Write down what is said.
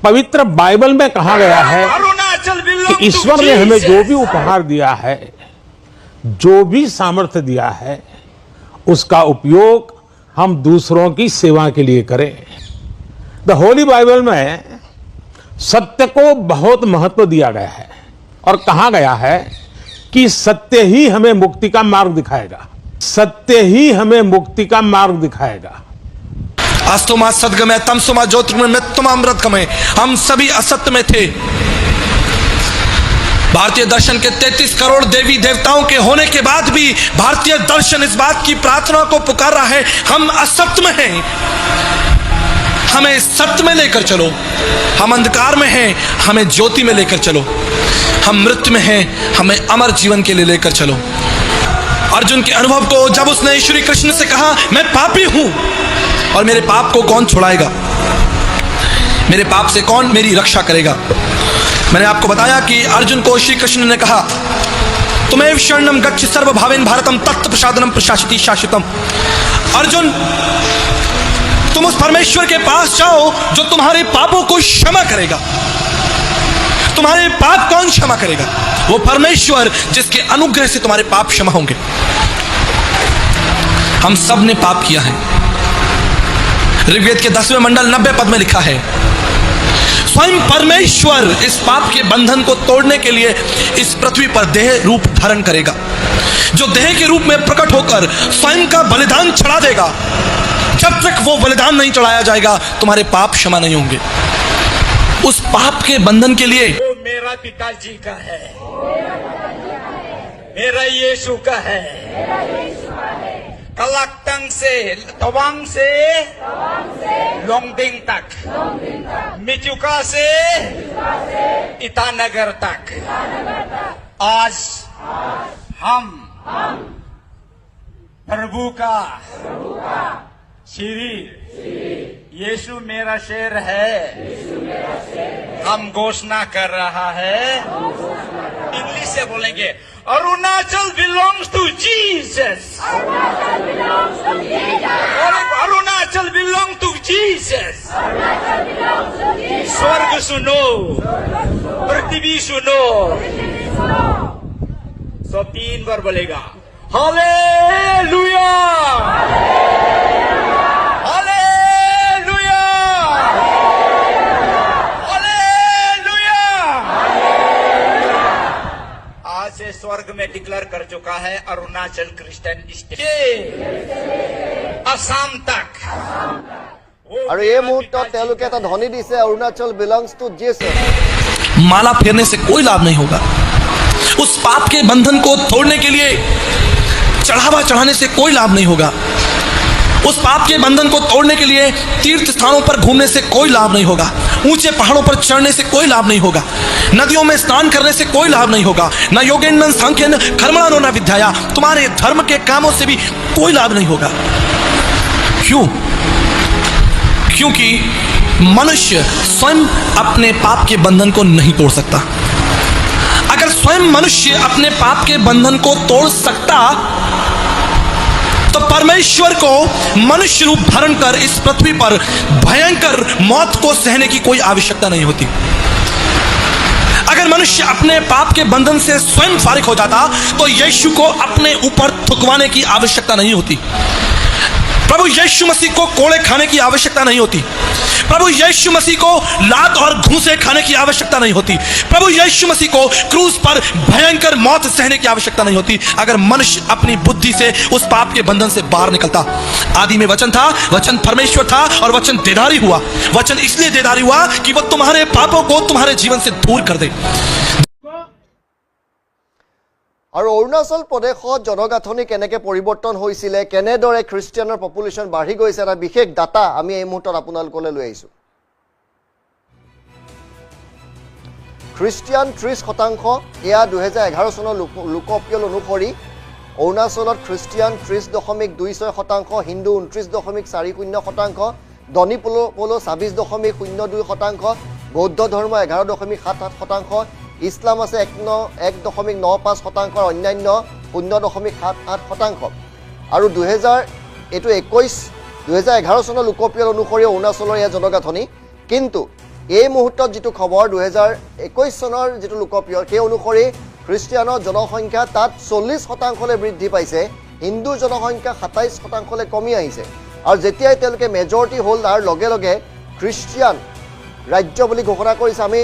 पवित्र बाइबल में कहा गया है कि ईश्वर ने हमें जो भी उपहार दिया है, जो भी सामर्थ्य दिया है, उसका उपयोग हम दूसरों की सेवा के लिए करें। द होली बाइबल में सत्य को बहुत महत्व दिया गया है और कहा गया है कि सत्य ही हमें मुक्ति का मार्ग दिखाएगा, सत्य ही हमें मुक्ति का मार्ग दिखाएगा। अस्तुमा सद्गमय तमसुमा ज्योतिर्गमय मृत्युमा अमृतगमय, हम सभी असत्य में थे। भारतीय दर्शन के 33 करोड़ देवी देवताओं के होने के बाद भी भारतीय दर्शन इस बात की प्रार्थना को पुकार रहा है, हम असत्य में हैं, हमें सत्य में लेकर चलो। हम अंधकार में हैं, हमें ज्योति में लेकर चलो। हम मृत्यु में हैं, हमें अमर जीवन के लिए लेकर चलो। अर्जुन के अनुभव को जब उसने श्री कृष्ण से कहा, मैं पापी हूं और मेरे पाप को कौन छुड़ाएगा, मेरे पाप से कौन मेरी रक्षा करेगा। मैंने आपको बताया कि अर्जुन को श्री कृष्ण ने कहा, तुम्हें शरणम गच्छ सर्वभावेन भारतम तत्त प्रसादनम प्रशासिति शाश्वतम। अर्जुन, तुम उस परमेश्वर के पास जाओ जो तुम्हारे पापों को क्षमा करेगा। तुम्हारे पाप कौन क्षमा करेगा? वो परमेश्वर जिसके अनुग्रह से तुम्हारे पाप क्षमा होंगे। हम सब ने पाप किया है। ऋग्वेद के 10वें मंडल 90 पद में लिखा है, स्वयं परमेश्वर इस पाप के बंधन को तोड़ने के लिए इस पृथ्वी पर देह रूप धारण करेगा, जो देह के रूप में प्रकट होकर स्वयं का बलिदान चढ़ा देगा। जब तक वो बलिदान नहीं चढ़ाया जाएगा, तुम्हारे पाप क्षमा नहीं होंगे। उस पाप के बंधन के लिए वो मेरा पिताजी का है, मेरा यीशु का है। कलक्तंग से तवांग से लोंगडिंग तक, मिचुका से ईटानगर तक। आज हम प्रभु का शरीर यीशु मेरा शेर है, हम घोषणा कर रहा है। इंग्लिश से बोलेंगे, Arunachal belongs to Jesus, Arunachal belong to Jesus. स्वर्ग सुनो, पृथ्वी सुनो। सो 3 बार बोलेगा, हालेलुया, स्वर्ग में डिक्लेयर कर चुका है अरुणाचल क्रिश्चियन स्टेट, असम तक। और ये मुहूर्त तेलुके तो ध्वनि दिसे, अरुणाचल बिलोंग्स टू जीसस। माला फेरने से कोई लाभ नहीं होगा। उस पाप के बंधन को तोड़ने के लिए चढ़ावा चढ़ाने से कोई लाभ नहीं होगा। उस पाप के बंधन को तोड़ने के लिए तीर्थ स्थानों पर घूमने से कोई लाभ नहीं होगा। ऊंचे पहाड़ों पर चढ़ने से कोई लाभ नहीं होगा। नदियों में स्नान करने से कोई लाभ नहीं होगा। न योगेन सांख्यन कर्मणानो न विद्याया, तुम्हारे धर्म के कामों से भी कोई लाभ नहीं होगा। क्यों? क्योंकि मनुष्य स्वयं अपने पाप के बंधन को नहीं तोड़ सकता। अगर स्वयं मनुष्य अपने पाप के बंधन को तोड़ सकता तो परमेश्वर को मनुष्य रूप धारण कर इस पृथ्वी पर भयंकर मौत को सहने की कोई आवश्यकता नहीं होती। अगर मनुष्य अपने पाप के बंधन से स्वयं फारिग हो जाता तो यीशु को अपने ऊपर थुकवाने की आवश्यकता नहीं होती। प्रभु यीशु मसीह को कोड़े खाने की आवश्यकता नहीं होती। प्रभु यीशु मसीह को लात और घूंसे खाने की आवश्यकता नहीं होती। प्रभु यीशु मसीह को क्रूस पर भयंकर मौत सहने की आवश्यकता नहीं होती। अगर मनुष्य अपनी बुद्धि से उस पाप के बंधन से बाहर निकलता। आदि में वचन था, वचन परमेश्वर था और वचन देदारी हुआ। वचन इसलिए देदारी हुआ कि वह तुम्हारे पापों को तुम्हारे जीवन से दूर कर दे। और अरुणाचल प्रदेशत जनगाঁথনি केनेके परिवर्तन হৈছিলে, केनेदरे ख्रिस्टियानर पपुलेशन बाढ़ी গৈছে, এটা বিশেষ ডাটা আমি এই মুহূৰ্তত আপোনালোকলৈ লৈ আহিছো। খ্রিস্টিয়ান 30%, এয়া 2011 চনৰ লোকপিয়ল অনুসৰি অৰুণাচলত খ্রিস্টিয়ান 30.26%, হিন্দু 29.40%, ধনী পলো 26.02%, বৌদ্ধ ধৰ্ম 11.77%, ইছলাম আছে 1.95%, অন্যান্য 0.78%। আৰু 2011 চনৰ লোকপিয়ল অনুসৰি অৰুণাচলৰ এয়া জনগাঁথনি। কিন্তু এই মুহূৰ্তত যিটো খবৰ 2021 চনৰ যিটো লোকপিয়ল সেই অনুসৰি খ্ৰীষ্টিয়ানৰ জনসংখ্যা তাত 40% বৃদ্ধি পাইছে, হিন্দু জনসংখ্যা 27% কমি আহিছে। আৰু যেতিয়াই তেওঁলোকে মেজৰিটি হ'ল তাৰ লগে লগে খ্ৰীষ্টিয়ান ৰাজ্য বুলি ঘোষণা কৰিছে। আমি